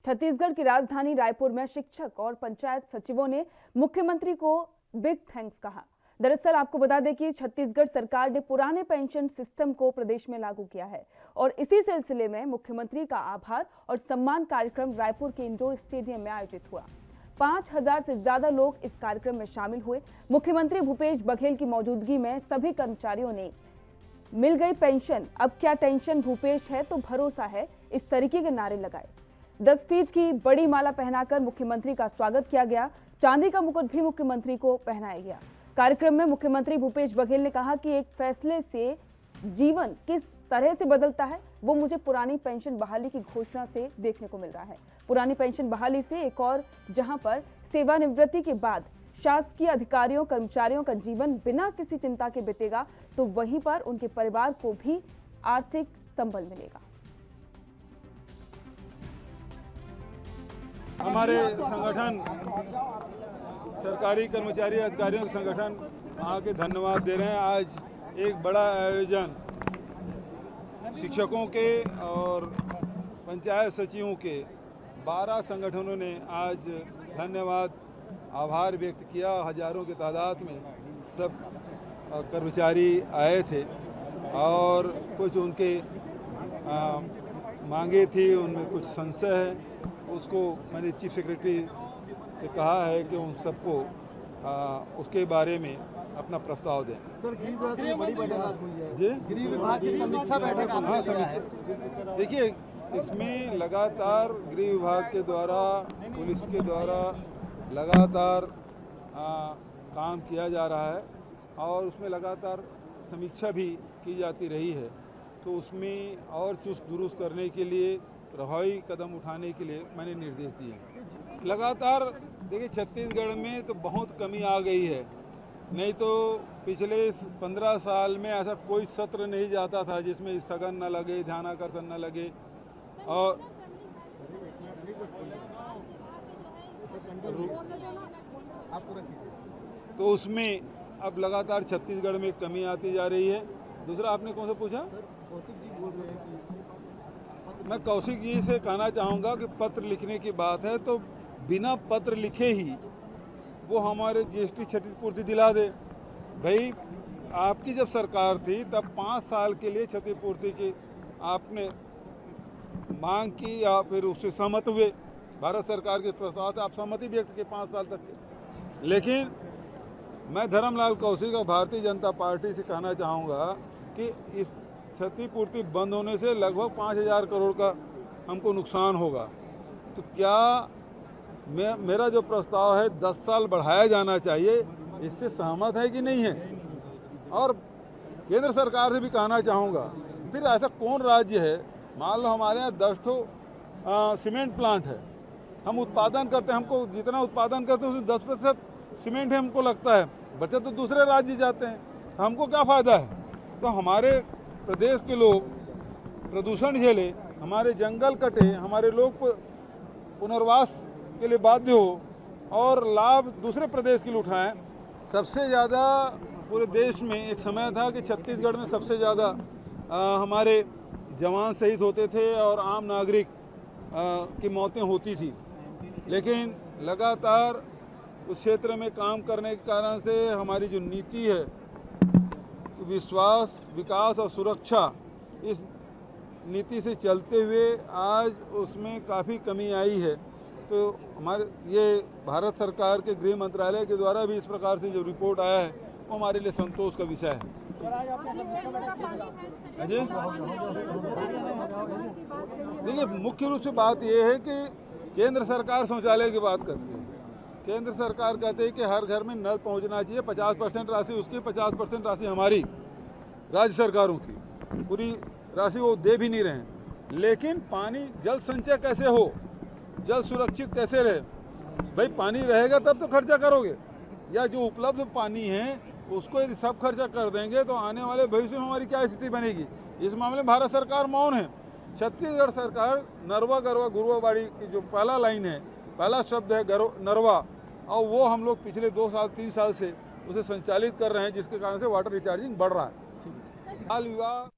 छत्तीसगढ़ की राजधानी रायपुर में शिक्षक और पंचायत सचिवों ने मुख्यमंत्री को बिग थैंक्स कहा। दरअसल आपको बता दें कि छत्तीसगढ़ सरकार ने पुराने पेंशन सिस्टम को प्रदेश में लागू किया है और इसी सिलसिले में मुख्यमंत्री का आभार और सम्मान कार्यक्रम रायपुर के इंडोर स्टेडियम में आयोजित हुआ। 5000 से ज्यादा लोग इस कार्यक्रम में शामिल हुए। मुख्यमंत्री भूपेश बघेल की मौजूदगी में सभी कर्मचारियों ने मिल गई पेंशन, अब क्या टेंशन, भूपेश है तो भरोसा है, इस तरीके के नारे लगाए। 10 फीट की बड़ी माला पहनाकर मुख्यमंत्री का स्वागत किया गया। चांदी का मुकुट भी मुख्यमंत्री को पहनाया गया। कार्यक्रम में मुख्यमंत्री भूपेश बघेल ने कहा कि एक फैसले से जीवन किस तरह से बदलता है वो मुझे पुरानी पेंशन बहाली की घोषणा से देखने को मिल रहा है। पुरानी पेंशन बहाली से एक और जहां पर सेवानिवृत्ति के बाद शासकीय अधिकारियों कर्मचारियों का जीवन बिना किसी चिंता के बीतेगा, तो वहीं पर उनके परिवार को भी आर्थिक संबल मिलेगा। हमारे संगठन सरकारी कर्मचारी अधिकारियों के संगठन आके धन्यवाद दे रहे हैं। आज एक बड़ा आयोजन शिक्षकों के और पंचायत सचिवों के 12 संगठनों ने आज धन्यवाद आभार व्यक्त किया। हजारों की तादाद में सब कर्मचारी आए थे और कुछ उनके मांगे थी, उनमें कुछ संशय है, उसको मैंने चीफ सेक्रेटरी से कहा है कि उन सबको उसके बारे में अपना प्रस्ताव दें। सर, गृह विभाग की बड़ी बैठक हुई है जी, गृह विभाग की समीक्षा बैठक। हाँ, समीक्षा। देखिए, इसमें लगातार गृह विभाग के द्वारा, पुलिस के द्वारा लगातार काम किया जा रहा है और उसमें लगातार समीक्षा भी की जाती रही है। तो उसमें और चुस्त दुरुस्त करने के लिए, प्रभावी कदम उठाने के लिए मैंने निर्देश दिए। लगातार देखिए, छत्तीसगढ़ में तो बहुत कमी आ गई है, नहीं तो पिछले 15 साल में ऐसा कोई सत्र नहीं जाता था जिसमें स्थगन न लगे, ध्यानाकर्षण न लगे। और तो उसमें अब लगातार छत्तीसगढ़ में कमी आती जा रही है। दूसरा आपने कौन सा पूछा? कौशिक जी बोल रहे हैं कि मैं कौशिक जी से कहना चाहूँगा कि पत्र लिखने की बात है तो बिना पत्र लिखे ही वो हमारे जीएसटी क्षतिपूर्ति दिला दे। भाई, आपकी जब सरकार थी तब 5 साल के लिए क्षतिपूर्ति की आपने मांग की या फिर उससे सहमत हुए। भारत सरकार के प्रस्ताव से आप सहमति व्यक्त की 5 साल तक के। लेकिन मैं धर्मलाल कौशिक और भारतीय जनता पार्टी से कहना चाहूँगा कि इस क्षतिपूर्ति बंद होने से लगभग 5000 करोड़ का हमको नुकसान होगा। तो क्या मेरा जो प्रस्ताव है 10 साल बढ़ाया जाना चाहिए, इससे सहमत है कि नहीं है? और केंद्र सरकार से भी कहना चाहूँगा, फिर ऐसा कौन राज्य है, मान लो हमारे यहाँ 10 ठो सीमेंट प्लांट है, हम उत्पादन करते हैं, हमको जितना उत्पादन करते हैं उसमें 10% सीमेंट है हमको लगता है, बचे तो दूसरे राज्य जाते हैं, तो हमको क्या फ़ायदा है? तो हमारे प्रदेश के लोग प्रदूषण झेले, हमारे जंगल कटे, हमारे लोग पुनर्वास के लिए बाध्य हो और लाभ दूसरे प्रदेश के लिए उठाएं। सबसे ज़्यादा पूरे देश में एक समय था कि छत्तीसगढ़ में सबसे ज़्यादा हमारे जवान शहीद होते थे और आम नागरिक की मौतें होती थी। लेकिन लगातार उस क्षेत्र में काम करने के कारण से हमारी जो नीति है, विश्वास, विकास और सुरक्षा, इस नीति से चलते हुए आज उसमें काफ़ी कमी आई है। तो हमारे ये भारत सरकार के गृह मंत्रालय के द्वारा भी इस प्रकार से जो रिपोर्ट आया है वो हमारे लिए संतोष का विषय है। जी, देखिए, मुख्य रूप से बात ये है कि केंद्र सरकार शौचालय की बात करती है। केंद्र सरकार कहते हैं कि हर घर में नल पहुंचना चाहिए, 50% राशि उसकी, 50% राशि हमारी राज्य सरकारों की, पूरी राशि वो दे भी नहीं रहे हैं। लेकिन पानी, जल संचय कैसे हो, जल सुरक्षित कैसे रहे? भाई, पानी रहेगा तब तो खर्चा करोगे, या जो उपलब्ध पानी है उसको यदि सब खर्चा कर देंगे तो आने वाले भविष्य में हमारी क्या स्थिति बनेगी? इस मामले में भारत सरकार मौन है। छत्तीसगढ़ सरकार नरवा गरवा गुरुवाबाड़ी की जो पहला लाइन है, पहला शब्द है नरवा, और वो हम लोग पिछले 2 साल 3 साल से उसे संचालित कर रहे हैं, जिसके कारण से वाटर रिचार्जिंग बढ़ रहा है। बाल विवाह